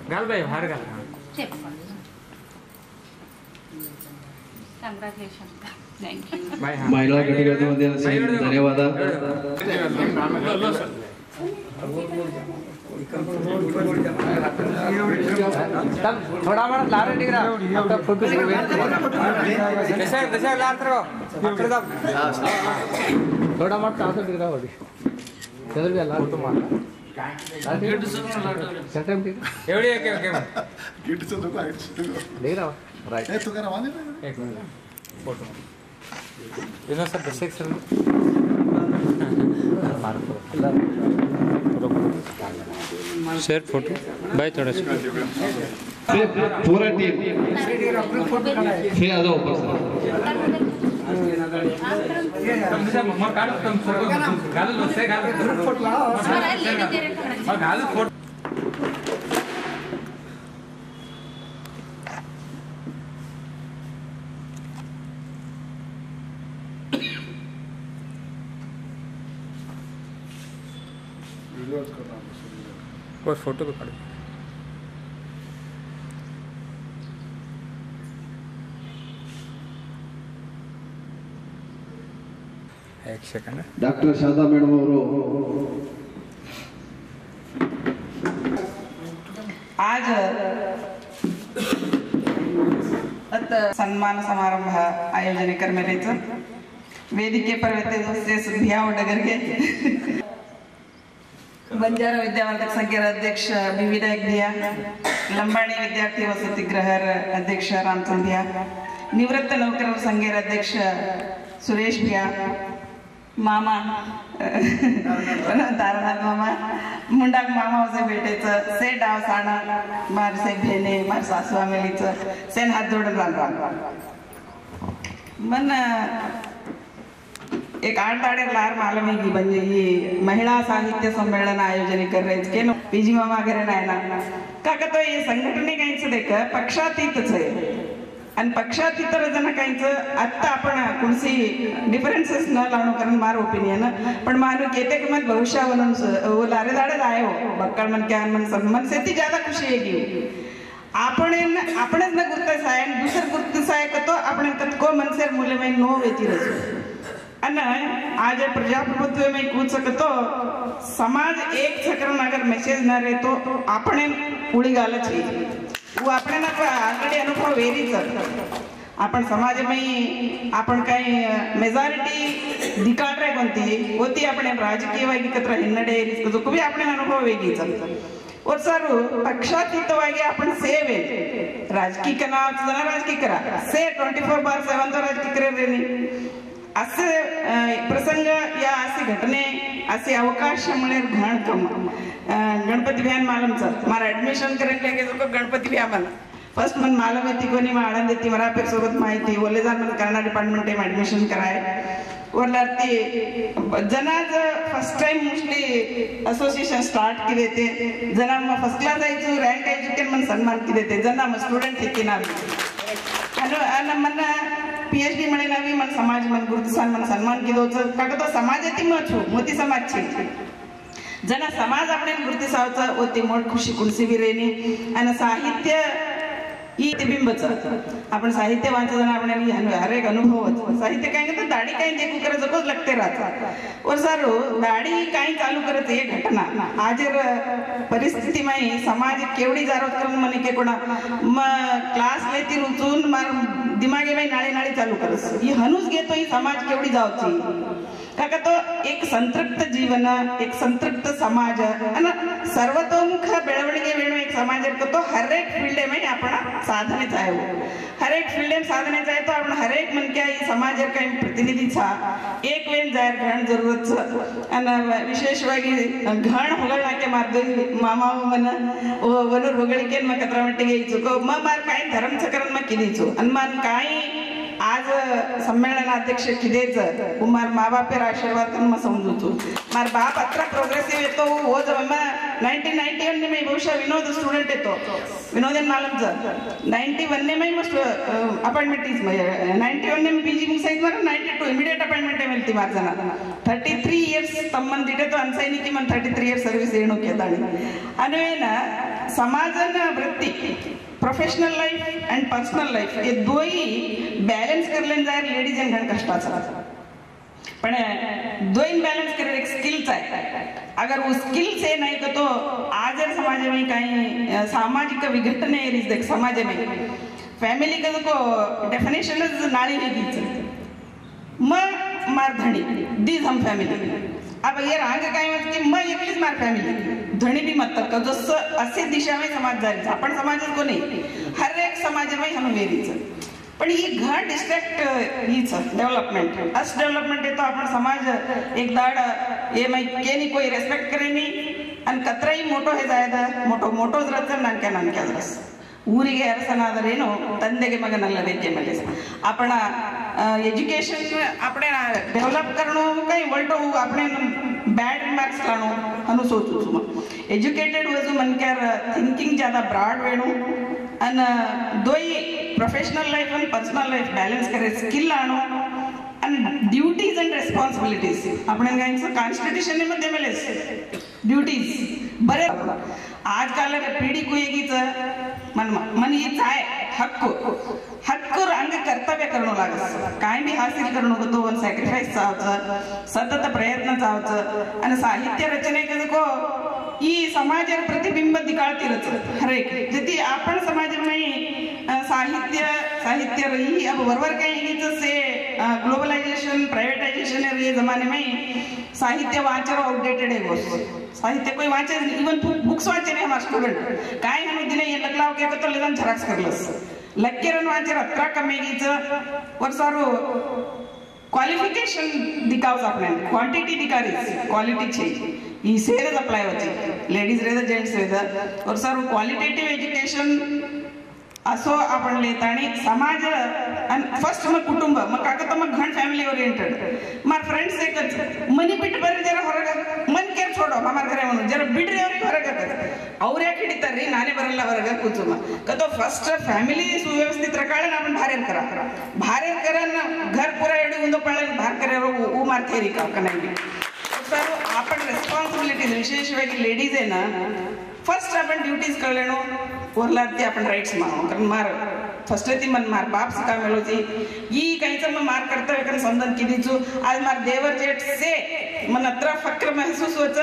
घाल भाई बाहेर घाल. Congratulations. Thank you. महिला गटमध्ये धन्यवाद. थोडा मला लारे डिग्रा आता फोटो दशा लार तर थोडा मत तासो डिग्रा होती चल भी लार फोटो मार एवढी ओके ओके गिटचं दुकान डिग्रा राइट ए तू करा वाले एक मिनिट फोटो इनो सर दशक सर मार शेयर फोटो बाय थोड़ा पूरा टीम हे आ जाओ ऊपर से मम्मा काट तुम सर गाल से गाल फोटो गाल फोटो और फोटो भी पड़े एक सेकंड. डॉक्टर शारदा मैडम ಅವರು आज सन्मान समारंभ आयोजन करमेलेचं वेदिकेपर व्यक्ती सुभ्या वडगरगे बंजारा विद्यावर्धक संघेर अध्यक्ष बी विनायक भिया, लंबाणी विद्यार्थी वसतिगृह अध्यक्ष रामचंद भिया, निवृत्त नौकर संघेर अध्यक्ष सुरेश भिया, मामा तारनाथ मामा मुंडाक मामा से भेटेचं से डाव साणा मार से भेने मार सासू आमेलीचं सेन हात जोडून रान मन एक 8 ताड़े लार मालूम है कि बंजे ये महिला साहित्य सम्मेलन आयोजन कर रहे हैं केनो पीजी मामा करे ना काका तो ये संघटने काहींचं देख पक्षातीतच आहे आणि पक्षातीतर जण काहींचं आत्ता आपण कुणसी डिफरन्सेस न लावणं कारण मार ओपिनियन पण मानू केते कि मन भविष्य बनून वो लारे दाड़े आयो बक्कळ मन क्या मन से ज्यादा खुशी है कि आपणच न गुर्त साय दुसर गुर्त साय कतो आपण कतको मन से मूल्यमय नो वेची रसो अन आज प्रजाप्रभुत्व में कूद सकतो समाज एक चक्र अगर मैसेज न रहे तो अपने उड़ी गाल छे वो अपने ना ऑलरेडी अनुभव वेरीच आपण समाज में आपण काही मेजॉरिटी दिकाळ रे कोणती होती आपण राजकीयವಾಗಿ ಕತ್ರ ಹಿನ್ನಡೆ ಇರಿಸೋದಕ್ಕೂ भी आपण अनुभव वेगळीच और सर पक्षातीतವಾಗಿ आपण ಸೇವೆ राजकीय करा से 24/7 तो राजकीय करेनी असे प्रसंग या असे घटने असे अवकाश मिळे घण कम गणपती भ्यान मालमचं मला ऍडमिशन करायला गेलो गणपती भ्या मला फर्स्ट मन मालूम येती कोणी आनंद येते मला पेर सोबत माहिती बोले जाण मन कन्नड डिपार्टमेंट में एडमिशन कराय और लड़ती जनाज first time mostly association start की देते जना में फर्स्ट क्लास आयचो रैंक आयचो के मन सम्मान की देते जना में स्टूडेंट थे ना अन मन पीएचडी मळे नावी मन समाज मन गुरुसान मन सम्मान की दोच काका तो समाज येती म छु मोती समाज छे जना समाज आपणे गुरुती सावच ओती मोठ खुशी कुणसी भी रेनी अन साहित्य ई बिंबच आपण साहित्य वाचताना आपण हर एक अनुभव साहित्य काय तर दाढी काय देखू करे जकोच लगते राहता और सारो दाढी काय चालू करत ये घटना आज परिस्थिती में समाज केवडी जारोत करून मने के कोणा क्लास लेती रुचून मार दिमागे में नाळे नाळे चालू करस ही हनुस घेतो ही समाज केवडी जावची काका तो एक संतृप्त जीवन एक संतृप्त समाज आणि सर्वतोमुख बेळवणिगे वेणू एक समाज तो हर एक फील्ड में आपण साधने चाहे हर एक फील्ड में साधने चाहे तो आपण हर एक मन क्या समाज काही प्रतिनिधी छा एक वेन जाहीर घण जरूरत आणि विशेषವಾಗಿ घण ಹೊಗಳना के मार्ग मामा मन वनूर ಹೊಗಳಿಕೆ म कतरा मट्टिगे इचो को म मार काय धर्म चक्रण म किदीचो आणि मन काय आज सम्मेलनाध्यक्ष किदेच मार माँ बापेर आशीर्वाद मैं समझू छू मार बाप अत्र प्रोग्रेसिव येतो हो जब 1991 में बहुशः विनोद स्टुडंट येतो विनोदन मालमचा 91 में अपॉइंटमेंट इज 91 में पीजी मुसाइज मार 92 इमीडिएट अपॉइंटमेंट मिलती मार जना 33 इयर्स संबंध इटे तो अनसाइनी की मन 33 इयर्स सर्विस येणो केताणी अनवेना समाजन वृत्ती professional life end personal life ये दो ही बैलेंस कर लेन जाए लेडीज एंड घण कष्टाचा पण दोन बैलेंस करे एक स्किल्स आहे अगर वो स्किल से नहीं तो आज समाज में कहीं सामाजिक विघटने देख समाज में फैमिली का को डेफिनेशन नाड़ी नहीं दी मार धणी दीज हम फैमिली अब ये रांग काय मत की मैं एकलीच मार फॅमिली धणी बी मत का जसं असे दिशा में समाज जाईल आपण समाजात कोणी हर एक समाज में हम वेरीच पण ही घण डिस्ट्रॅक्ट हीच डेव्हलपमेंट अस डेव्हलपमेंट येतो आपण समाज एक दाड ये मैं केनी कोई रेस्पेक्ट करेनी आणि कतराई मोठो हे जायदा मोठो मोठोच रच नानक्या नानक्या रस ಊರಿಗೆ ಅರಸನಾದರೇನು ತಂದೆಗೆ ಮಗನಲ್ಲಬೇಕೆ ಮೇಲೆ आपण एजुकेशन આપણે डेव्हलप करणं काही वळटो આપણે बॅड रिमार्क्स लाणो अनु सोचू छू एज्युकेटेड वजू मनक्यार थिंकिंग ज्यादा ब्रॉड वेणू अन दोई प्रोफेशनल लाइफ आणि पर्सनल लाइफ बैलेंस करे स्किल आणो आणि ड्यूटीज एंड रेस्पॉन्सिबिलिटीज आपण काहींचं कॉन्स्टिट्यूशन मध्ये मिळेल ड्यूटीज बरे आजकाल पिढी कुयेगीच मन हीच आहे हक्क अंग कर्तव्य करणं लागत काय बी हासिल करणं होतो वन सॅक्रिफाईस चावचं सतत प्रयत्न चावचं आणि साहित्य रचनेकडे को ಈ ಸಮಾಜದ ಪ್ರತಿಬಿಂಬ ದಿಕ್ಕಾಳ್ತಿರತ್ತೆ ಹರೇಕ್ ಜೊತೆ आपण समाज में साहित्य रही अब वरवर कहीं से ग्लोबलाइजेशन प्राइवेटाइजेशन ये जमाने में साहित्य वाचन आउटडेटेड है वो साहित्य कोई वाचे इवन बुक्स वाचे नहीं हमारे स्टूडेंट काय हम दिन ये लगलाव के तो लेदन झराक्स करलस लक्केरन वाचर अत्रा कमेगीच वर्षारो क्वालिफिकेशन दिखावच आपण क्वांटिटी दिखारीच क्वालिटी छे ಈ ಸೇರದ ಅಪ್ಲೈ होती लेडीज रेद जेंट्स रेद और सर क्वालिटेटिव एज्युकेशन असो आपण लेताणी समाज फर्स्ट मग कुटुंब मग काका मग घण फॅमिली ओरिएंटेड मार फ्रेंड्स एकच मनी बिट बरे जरा ಹೊರಗ मन केर छोडो मामार घरे म्हणून जरा बिड्रे ಅವರಿಗೆ ಹೊರಗ ಅವ್ರ ಯಾಕೆ ಹಿಡಿತಾರ್ರಿ ನಾನೇ ಬರಲ್ಲ ಹೊರಗ ಕೂಚುಮ ಕतो फर्स्ट फॅमिली सुव्यवस्थित रकाळे आपण भारेर करा घर पुरा एडी उंदो पाळे भार करे ऊ मारथेरी का कनाई सर आपण रेस्पॉन्सिबिलिटीज विशेषವಾಗಿ लेडीज आहे ना फर्स्ट आपण ड्यूटीज कळलेनो वरला ते आपण राइट्स मानो कारण मार फर्स्ट ती मन मार बाप सिका मेलोची ई काहीच मग मार कर्तव्य करून समजन किदीचू आज मार देवर जेट से मन अत्र फक्र महसूस होच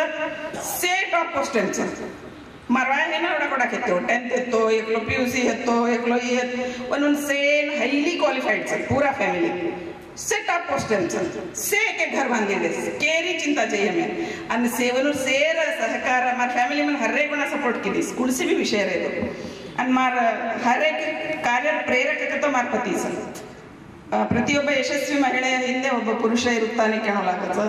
से टॉप पोस्टनच मारवाय हे ना एवढा कोडा घेतो 10th येतो एकलो पीयूसी येतो एकलो येत म्हणून सेन हायली क्वालिफाईड पूरा फॅमिली से टॉप पोस्टन से के घर बांधेले केरी चिंता चाहिए हमें अन सेवनु सेर सहकार मार फैमिली में हर एक गुणा सपोर्ट की दी स्कूल से भी विषय रहे अन मार हर एक कार्य प्रेरक तो मार पति सर ಪ್ರತಿಯೊಬ್ಬ ಯಶಸ್ವಿ ಮಹಿಳೆಯ ಹಿಂದೆ ಒಬ್ಬ ಪುರುಷ ಇರುತ್ತಾನೆ ಕೇಳಲಾಗತ್ತ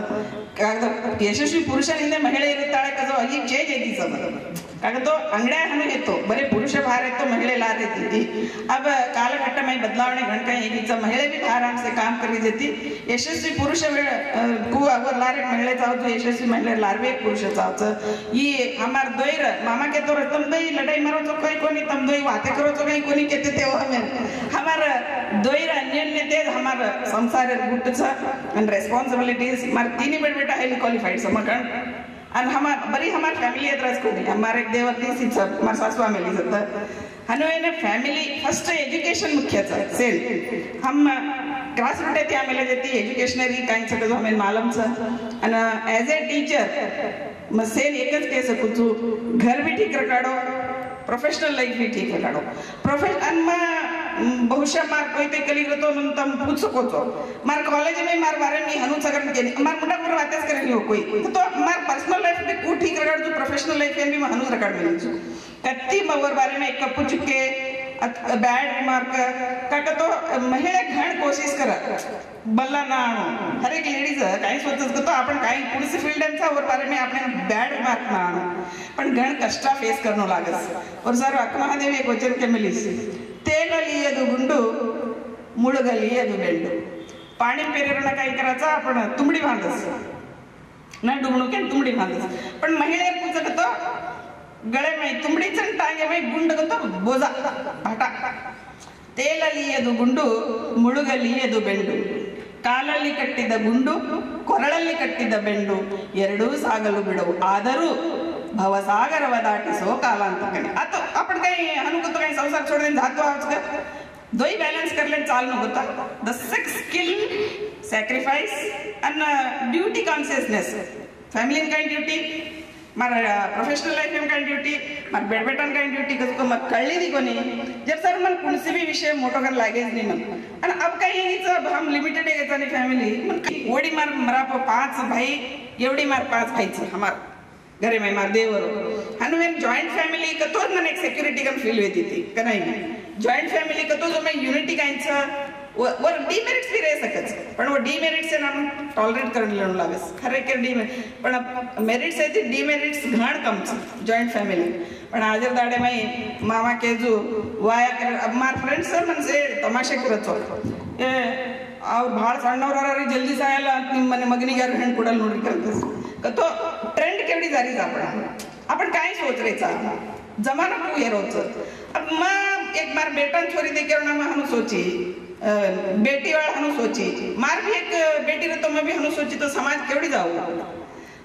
ಯಶಸ್ವಿ ಪುರುಷನ ಹಿಂದೆ ಮಹಿಳೆ ಇರುತ್ತಾಳೆ ಕಜೋ ही चेंज है सब कागज तो अंगड्या हमें येतो बरे पुरुष बाहर येतो महिला ला रहती थी अब कालघट्ट में बदलावणे घणका हेगीचा महिला भी आराम से काम करी देती यशस्वी पुरुष को अगर लारे महिला चाहो तो यशस्वी महिला लारवे पुरुष चाहो ये हमार दोयर मामा के तो तुम दोई लड़ाई मारो तो कोई कोनी तुम दोई बातें करो तो कहीं कोनी कहते थे वो हमें हमार दोयर अन्य तेज हमार संसार गुट छ एंड रेस्पॉन्सिबिलिटीज मार तीन बेटा हाईली क्वालिफाइड समकण आणि बरी हमार फॅमिली अद्रास कोणी हमार एक देवर तीसी छ मार सासवा मेली जत हनुएने फॅमिली फर्स्ट एज्युकेशन मुख्यच सेल हम क्लास रूट आहे आम्हाला जेती एज्युकेशनरी काही छ जो हमें मालूम छ आणि एज ए टीचर म सेल एकच कह सकू छु घर भी ठीक रखाडो प्रोफेशनल लाइफ भी ठीक रखाडो प्रोफेशन बहुशः मार कोई ते कली तो तम पूछ सको तो मार कॉलेज में मार बारे में हनु सगन के मार मुंडा पूरा बातें करे हो कोई तो मार पर्सनल लाइफ भी को ठीक रखाड जो प्रोफेशनल लाइफ में भी हनु रखाड मिली छु कत्ती मवर बारे में एक कप्पू चुके बैड रिमार्क काका तो महिला घण कोशिश करा बल्ला ना आणो हर एक लेडीज काही सोचत तो आपण काही पुलिस फील्डचा वर बारे में आपने बैड रिमार्क ना आणो पण घण कष्टा फेस करणो लागस और सर अक्महादेवी एक वचन के मिलीस तेल लियदु गुंडु मुळगली अदु बेंडू पाणी पेरेरणं काय करायचं आपण तुंबडी बांधस ना डुबणुकेन तुंबडी बांधस पण महिळेर पूजकतो गळे मೈ तुंबडीचं टांगे मೈ गुंडगतो बोजा भाटा ತೇಲಲ್ಲಿ ಅದು ಗುಂಡು ಮುಳುಗಲಿ ಅದು ಬೆಂಡು ಕಾಲಲ್ಲಿ ಕಟ್ಟಿದ ಗುಂಡು ಕೊರಳಲ್ಲಿ ಕಟ್ಟಿದ ಬೆಂಡು ಎರಡೂ ಸಾಗಲು ಬಿಡವು ಆದರೂ भवसागरव दाटिसो कालांतकाने आता आपण काही अनुकतो काही संसार सोडून जातो आहोत का दोही बॅलन्स करले चाल नव्हता the 6 skill sacrifice and duty consciousness family kind duty मार प्रोफेशनल लाइफ में काइंड ड्यूटी मार बेडबेटन काइंड ड्यूटी कसको मत कळली दी कोणी जब सर मन कुणसी भी विषय मोटो कर लागेच नहीं मन आणि अब काही हिच हम लिमिटेड आहे याचा फॅमिली मन ओडी मार मरा 5 भाई एवढी मार 5 भाईची हमार घरे में मार देवर आणि मैं जॉइंट फॅमिली कतो मन एक सिक्युरिटी कम फील होती थी का नाही जॉइंट फॅमिली कतो जो मैं यूनिटी कायचा वर डीमेरिट्स भी रह सकत पण वो डीमेरिट्स से नाम टॉलरेट करने लेणो लागस खरे के डीमेरिट पण मेरिट्स आहे ते डीमेरिट्स घाण कम जॉइंट फॅमिली पण आजर दाडे में मामा के जो वाया कर अब मार फ्रेंड्स मन से तमाशे करत ए और भाळ सಣ್ಣವರರಿ जल्दी सायला मने मगनी गार हण कुडल नोडी करतस कतो ट्रेंड केवढी जारी आपण काय सोच रेचा जमाना को ये रोच अब मां एक बार बेटा छोरी देके ना मैं हनु सोची बेटी वाला हनु सोची मार भी एक बेटी रे तो मैं भी हनु सोची तो समाज केवढी जाऊ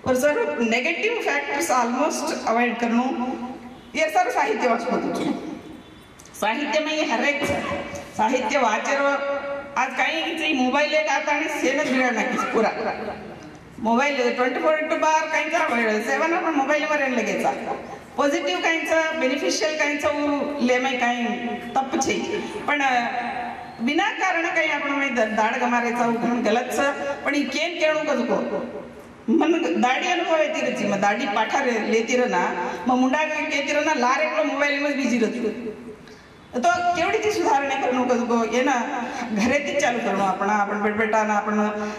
और sir negative factors almost avoid करनो ये सर साहित्य वाचतो साहित्य में ये हर एक साहित्य वाचर आज काही मोबाईल एक आता आणि सेनच बिघडला की पुरा मोबाईल 24/7 काहींचा 7 आपण मोबाईलवर येण लगेचा पॉझिटिव्ह काहींचा बेनिफिशियल काहींचा लेमय काही तप छे पण बिना कारण काही आपण दाड गमारेचा उघडून गलत पण ही केन केणू कसको मन दाडी अनुभव येती रची मग दाडी पाठा लेती ना मग मुंडा केती ना लार एकलो मोबाईल में बिजी रहतो तो केवढी ती सुधारणा करणं कसको ये ना घरेती चालू करणं आपण बेटा ना आपण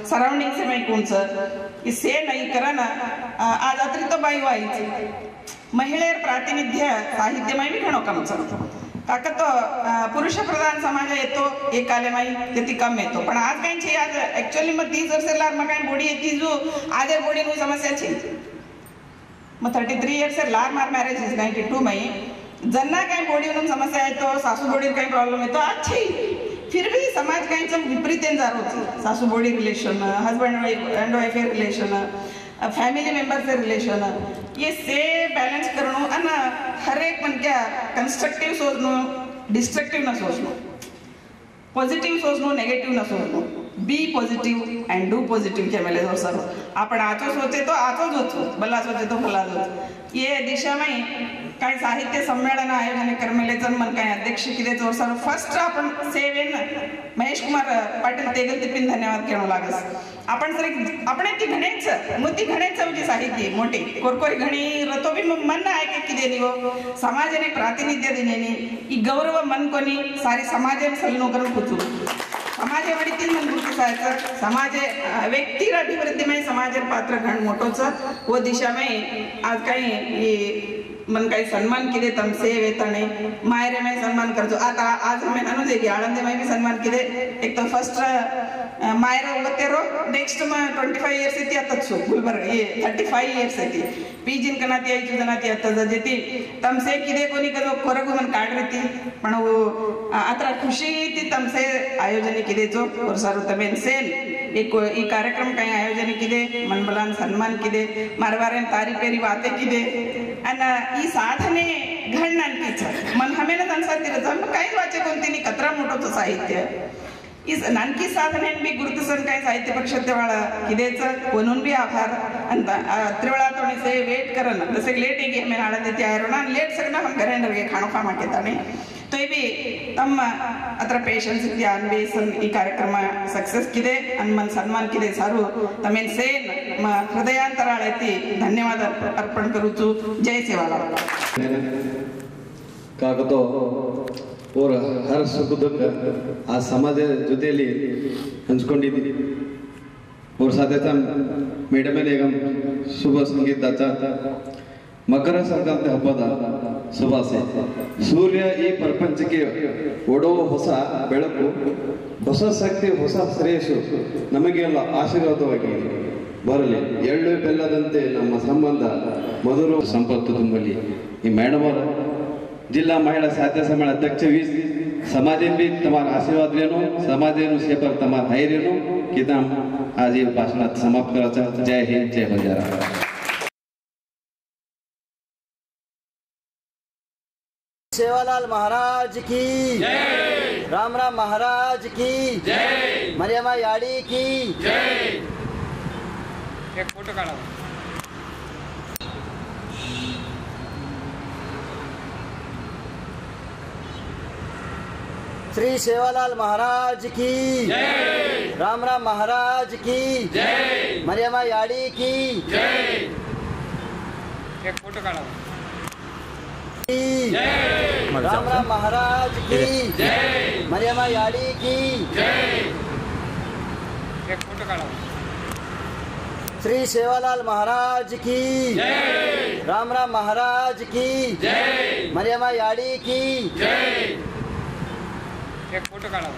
सराउंडिंग से में कोणचं इसे नाही करा ना आज अत्री तो बाई वाईची महिळेर प्रातिनिध्य साहित्यमय भी घणो कम काका तो पुरुष प्रधान समाज येतो एक काले माई ते कम येतो पण आज काही छे आज एक्चुअली मग 30 वर्ष लार मग काही बॉडी येती जो आज बॉडी नु समस्या छे मग 33 इयर्स लार मार मॅरेज इज 92 मई जन्ना काही बॉडी नु समस्या येतो सासू बॉडी काही प्रॉब्लेम येतो अच्छी फिर भी समाज काही विपरीत जा होतो सासू body relation husband and wife relation family member से रिलेशन ये से बैलेंस करनो अन हर एक मन क्या कंस्ट्रक्टिव सोचनो डिस्ट्रक्टिव ना सोचनो पॉझिटिव्ह सोचनो नेगेटिव्ह ना सोचनो बी पॉझिटिव्ह एंड डू पॉझिटिव्ह के मेले सर आपण आचो सोचे तो आचोच होतो भला सोचे तो भला होतो ये दिशा में काही साहित्य संमेलन आयोजन करमेलेचन मन काही अध्यक्ष किदे जोर सर फर्स्ट आपण सेवेन महेश कुमार पाटील तेगल तिपिन धन्यवाद केणो लागस आपण सर आपण ती घणेच मोठी घणेच म्हणजे साहित्य मोठी कोरकोरी घणी रतो भी मन आहे की किदे निवो समाजने प्रातिनिध्य दिनेनी ई गौरव मन कोनी सारी समाजे सलनो करून पुचू समाजे वडीतील मन गुरुसायचं समाज व्यक्ती अभिवृद्धीमय समाजेर पात्र घण मोठोच वो दिशा में आज काही मन काही सन्मान किदे तमसे वेतने मायरे में सन्मान करजो आता आज हमें अनुजे की आनंदे में भी सन्मान किदे एक तो फर्स्ट मायरे उगतेरो नेक्स्ट में 25 इयर्स इति आता छु गुलबर्ग ये 35 इयर्स इति पीजिन कनाती आई जुदनाती आता जजेती तमसे किदे कोनी कदो कोरगु मन काढ रती पण वो आता खुशी ती तमसे आयोजन किदे जो और सारो तमेन सेल एक ई कार्यक्रम काही आयोजन किदे मनबलान सन्मान किदे मारवारेन तारी पेरी वाते किदे अन ई साधने घडणांकीच मन हमेन तनसाती रजम काही वाचे कोणतीनी कतरा मोठोच साहित्य इस नानकी साधने भी गुरुतसन काही साहित्य परिषद वाला किदेच वनून भी आभार अंत त्रिवळा तोणी से वेट करन जसे लेट है हमें नाळा देते आयरोना लेट सकना हम घरे अंदर के खाणो खामा के ताने तो ये भी तम अत्र पेशेंस इत्या अन्वेषण ई कार्यक्रम सक्सेस किदे अन मन सन्मान किदे सारू तमेन सेन म हृदयांतराळेती धन्यवाद अर्पण करूचु जय सेवालाल काकतो और हर सुख दुख आ समाज ಜೊತೆಯಲ್ಲಿ ಹಂಚಿಕೊಂಡಿದ್ದೀವಿ और साथ ಮೇಡಮ್ ಏಗಂ ಶುಭ ಸಂಗೀತಾचा मकर संक्रांति ಹಬ್ಬದ ಶುಭಾಶಯ. ಸೂರ್ಯ ಈ ಪ್ರಪಂಚಕ್ಕೆ ಒಡುವ ಹೊಸ ಬೆಳಕು, ಹೊಸ ಶಕ್ತಿ, ಹೊಸ ಶ್ರೇಯಸ್ಸು ನಮಗೆಲ್ಲ ಆಶೀರ್ವಾದವಾಗಿ ಬರಲಿ. ಎಳ್ಳು ಬೆಲ್ಲದಂತೆ ನಮ್ಮ ಸಂಬಂಧ ಮಧುರ ಸಂಪತ್ತು ತುಂಬಲಿ. ಈ ಮೇಡम और जिला महिला साहित्य सम्मेलन अध्यक्ष भी समाज भी तुम्हारा आशीर्वाद लेनो, समाज से पर तुम्हारा धैर्य नो कि तुम आज ये भाषण समाप्त करा. जय हिंद, जय बंजारा. सेवालाल महाराज की जय, राम राम महाराज की जय, मरियमा याड़ी की जय. एक फोटो काढा. श्री सेवालाल महाराज की जय, राम राम महाराज की जय, मरियमा याड़ी की जय. एक फोटो काढा. जय, राम राम महाराज की जय, मरियमा याड़ी की जय. एक फोटो काढा. श्री सेवालाल महाराज की जय, राम राम महाराज की जय, मरियमा याड़ी की जय. एक फोटो काढा.